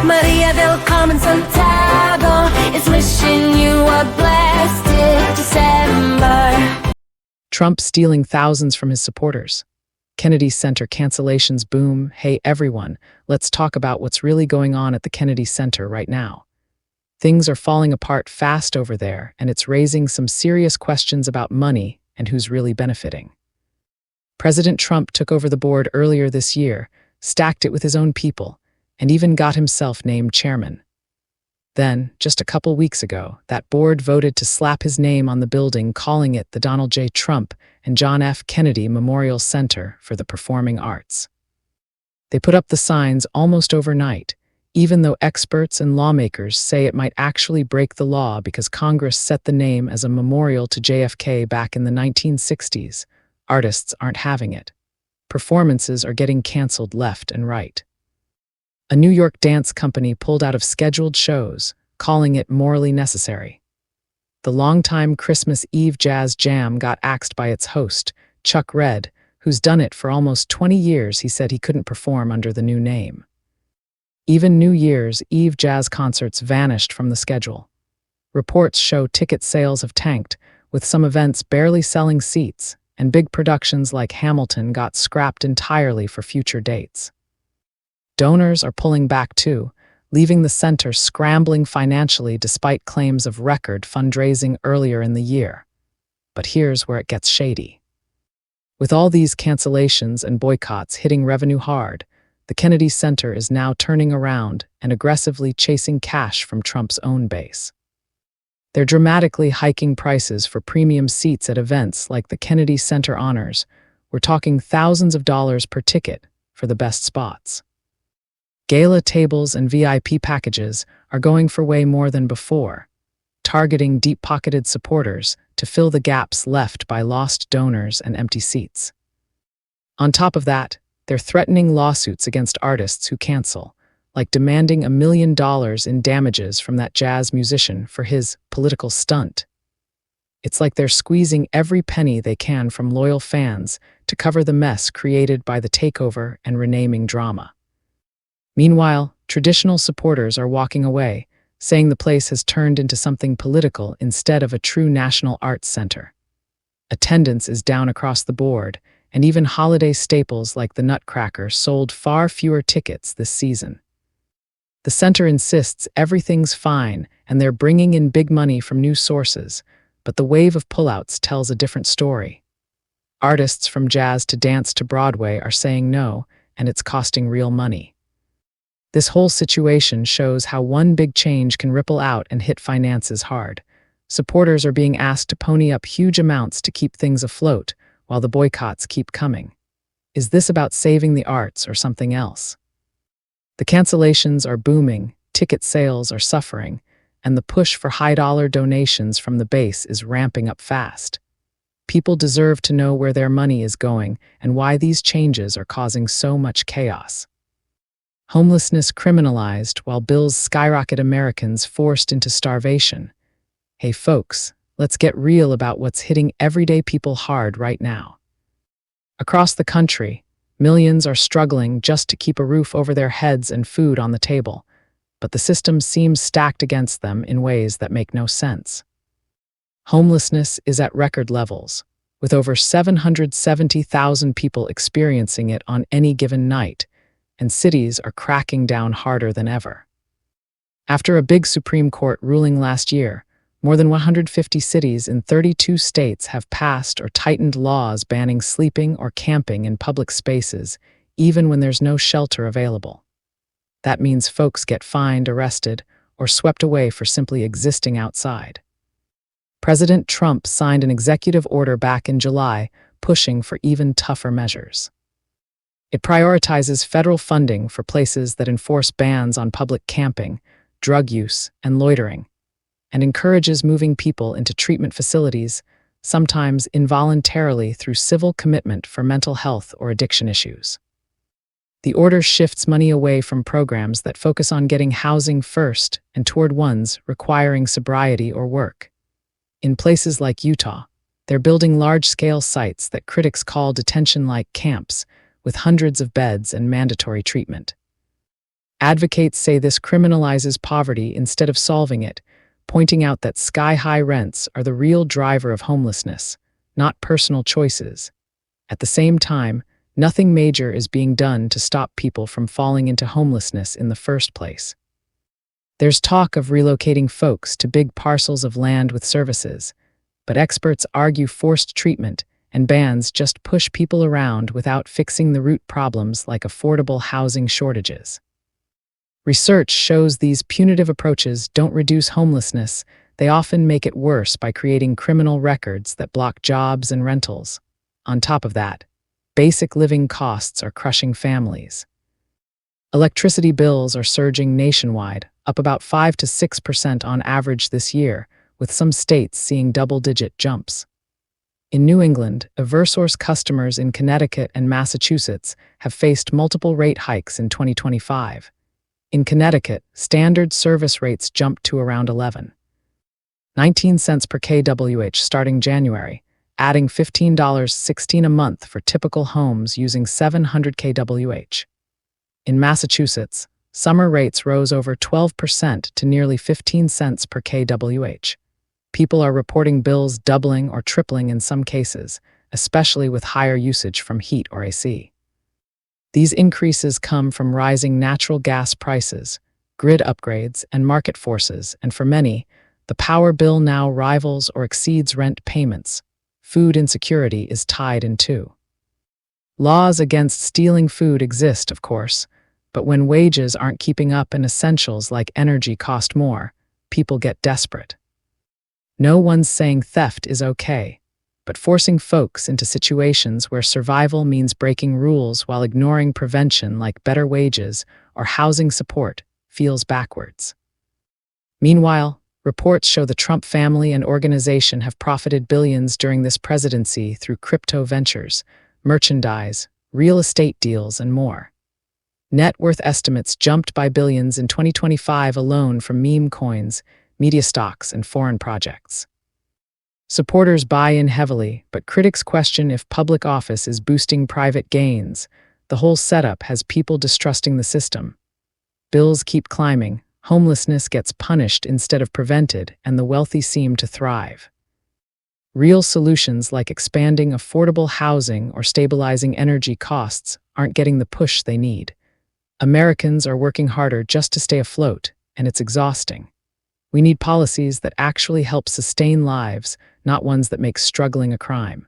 Maria willkommen zum Tag is wishing you a blessed December. Trump stealing thousands from his supporters. Kennedy Center cancellations boom. Hey everyone, let's talk about what's really going on at the Kennedy Center right now. Things are falling apart fast over there, and it's raising some serious questions about money and who's really benefiting. President Trump took over the board earlier this year, stacked it with his own people, and even got himself named chairman. Then, just a couple weeks ago, that board voted to slap his name on the building, calling it the Donald J. Trump and John F. Kennedy Memorial Center for the Performing Arts. They put up the signs almost overnight, even though experts and lawmakers say it might actually break the law because Congress set the name as a memorial to JFK back in the 1960s. Artists aren't having it. Performances are getting canceled left and right. A New York dance company pulled out of scheduled shows, calling it morally necessary. The longtime Christmas Eve jazz jam got axed by its host, Chuck Red, who's done it for almost 20 years. He said he couldn't perform under the new name. Even New Year's Eve jazz concerts vanished from the schedule. Reports show ticket sales have tanked, with some events barely selling seats, and big productions like Hamilton got scrapped entirely for future dates. Donors are pulling back too, leaving the center scrambling financially despite claims of record fundraising earlier in the year. But here's where it gets shady. With all these cancellations and boycotts hitting revenue hard, the Kennedy Center is now turning around and aggressively chasing cash from Trump's own base. They're dramatically hiking prices for premium seats at events like the Kennedy Center Honors. We're talking thousands of dollars per ticket for the best spots. Gala tables and VIP packages are going for way more than before, targeting deep-pocketed supporters to fill the gaps left by lost donors and empty seats. On top of that, they're threatening lawsuits against artists who cancel, like demanding $1 million in damages from that jazz musician for his political stunt. It's like they're squeezing every penny they can from loyal fans to cover the mess created by the takeover and renaming drama. Meanwhile, traditional supporters are walking away, saying the place has turned into something political instead of a true national arts center. Attendance is down across the board, and even holiday staples like the Nutcracker sold far fewer tickets this season. The center insists everything's fine and they're bringing in big money from new sources, but the wave of pullouts tells a different story. Artists from jazz to dance to Broadway are saying no, and it's costing real money. This whole situation shows how one big change can ripple out and hit finances hard. Supporters are being asked to pony up huge amounts to keep things afloat, while the boycotts keep coming. Is this about saving the arts or something else? The cancellations are booming, ticket sales are suffering, and the push for high-dollar donations from the base is ramping up fast. People deserve to know where their money is going and why these changes are causing so much chaos. Homelessness criminalized while bills skyrocket, Americans forced into starvation. Hey folks, let's get real about what's hitting everyday people hard right now. Across the country, millions are struggling just to keep a roof over their heads and food on the table, but the system seems stacked against them in ways that make no sense. Homelessness is at record levels, with over 770,000 people experiencing it on any given night, and cities are cracking down harder than ever. After a big Supreme Court ruling last year, more than 150 cities in 32 states have passed or tightened laws banning sleeping or camping in public spaces, even when there's no shelter available. That means folks get fined, arrested, or swept away for simply existing outside. President Trump signed an executive order back in July, pushing for even tougher measures. It prioritizes federal funding for places that enforce bans on public camping, drug use, and loitering, and encourages moving people into treatment facilities, sometimes involuntarily through civil commitment for mental health or addiction issues. The order shifts money away from programs that focus on getting housing first and toward ones requiring sobriety or work. In places like Utah, they're building large-scale sites that critics call detention-like camps, with hundreds of beds and mandatory treatment. Advocates say this criminalizes poverty instead of solving it, pointing out that sky-high rents are the real driver of homelessness, not personal choices. At the same time, nothing major is being done to stop people from falling into homelessness in the first place. There's talk of relocating folks to big parcels of land with services, but experts argue forced treatment and bans just push people around without fixing the root problems like affordable housing shortages. Research shows these punitive approaches don't reduce homelessness, they often make it worse by creating criminal records that block jobs and rentals. On top of that, basic living costs are crushing families. Electricity bills are surging nationwide, up about 5 to 6% on average this year, with some states seeing double-digit jumps. In New England, Eversource customers in Connecticut and Massachusetts have faced multiple rate hikes in 2025. In Connecticut, standard service rates jumped to around 19 cents per kWh starting January, adding $15.16 a month for typical homes using 700 kWh. In Massachusetts, summer rates rose over 12% to nearly 15 cents per kWh. People are reporting bills doubling or tripling in some cases, especially with higher usage from heat or AC. These increases come from rising natural gas prices, grid upgrades, and market forces, and for many, the power bill now rivals or exceeds rent payments. Food insecurity is tied in too. Laws against stealing food exist, of course, but when wages aren't keeping up and essentials like energy cost more, people get desperate. No one's saying theft is okay, but forcing folks into situations where survival means breaking rules while ignoring prevention like better wages or housing support feels backwards. Meanwhile, reports show the Trump family and organization have profited billions during this presidency through crypto ventures, merchandise, real estate deals, and more. Net worth estimates jumped by billions in 2025 alone from meme coins, media stocks, and foreign projects. Supporters buy in heavily, but critics question if public office is boosting private gains. The whole setup has people distrusting the system. Bills keep climbing, homelessness gets punished instead of prevented, and the wealthy seem to thrive. Real solutions like expanding affordable housing or stabilizing energy costs aren't getting the push they need. Americans are working harder just to stay afloat, and it's exhausting. We need policies that actually help sustain lives, not ones that make struggling a crime.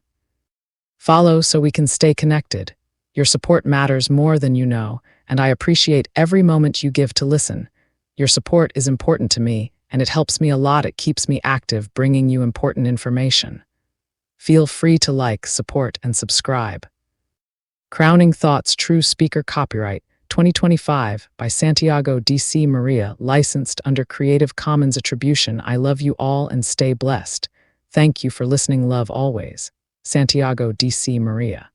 Follow so we can stay connected. Your support matters more than you know, and I appreciate every moment you give to listen. Your support is important to me, and it helps me a lot. It keeps me active, bringing you important information. Feel free to like, support, and subscribe. Crowning Thoughts True Speaker Copyright 2025 by Santiago D.C. Maria, licensed under Creative Commons Attribution. I love you all and stay blessed. Thank you for listening. Love always. Santiago D.C. Maria.